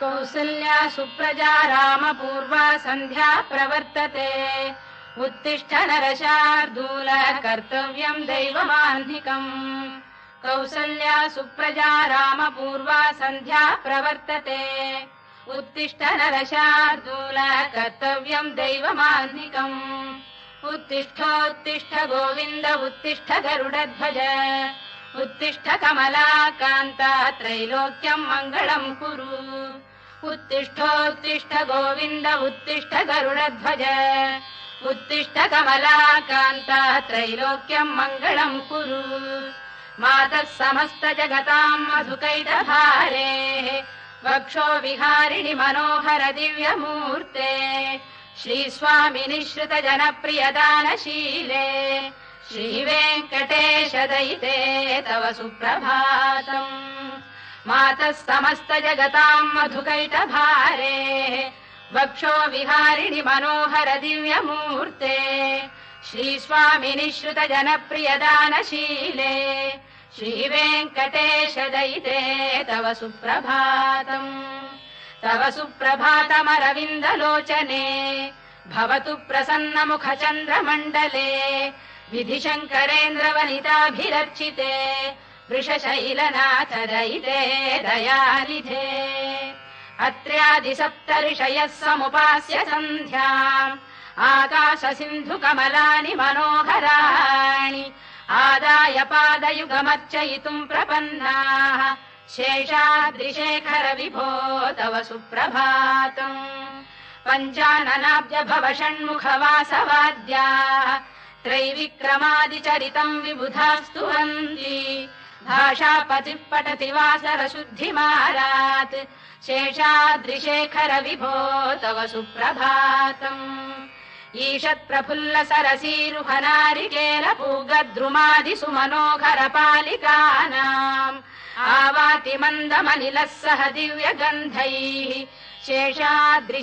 कौसल्या सुप्रजा रामपूर्वा सन्ध्या प्रवर्तते उत्तिष्ठ नरशार्दूल कर्तव्यम् दैवमाह्निकम् कौसल्या सुप्रजा रामपूर्वा सन्ध्या प्रवर्तते उत्तिष्ठ नरशार्दूल कर्तव्यम् दैवमाह्निकम् उत्तिष्ठोत्तिष्ठ गोविन्द उत्तिष्ठ गरुडध्वज उत्तिष्ठ कमलाकान्ता त्रैलोक्यम् मङ्गलम् कुरु उत्तिष्ठोत्तिष्ठ गोविन्द उत्तिष्ठ गरुडध्वज उत्तिष्ठ कमलाकान्ता त्रैलोक्यम् मङ्गलम् कुरु मातः समस्त जगताम् मधुकैटभारेः वक्षो विहारिणि मनोहर दिव्यमूर्ते श्रीस्वामि निःश्रित जनप्रियदानशीले श्रीवेङ्कटेश दयिते तव सुप्रभातम् मातः समस्त जगताम् मधुकैटभारेः वक्षो विहारिणि मनोहर दिव्यमूर्ते श्रीस्वामि निःश्रित जनप्रियदानशीले श्रीवेङ्कटेश दयिते तव सुप्रभातम् तव सुप्रभातमरविन्दलोचने भवतु प्रसन्नमुखचन्द्रमण्डले विधिशङ्करेन्द्रवनिताभिरर्चिते वृषशैलनाथ दयिते दयानिधे अत्र्यादिसप्तऋषयः समुपास्य सन्ध्याम् आकाशसिन्धुकमलानि मनोहराणि आदाय पादयुगमर्चयितुम् प्रपन्नाः शेषाद्रिशेखर विभो तव सुप्रभातम् पञ्चाननाब्ज भव षण्मुखवासवाद्याः त्रैविक्रमादिचरितम् विबुधास्तुवन्ति भाषापतिः पठति वासरशुद्धिमारात् शेषाद्रिशेखर विभो तव सुप्रभातम् ईषत्प्रफुल्ल सरसीरुहनारिकेलपूगद्रुमादिषु मनोहर पालिकानाम् आवाति मन्दमनिलः सह दिव्यगन्धैः शेषाद्रि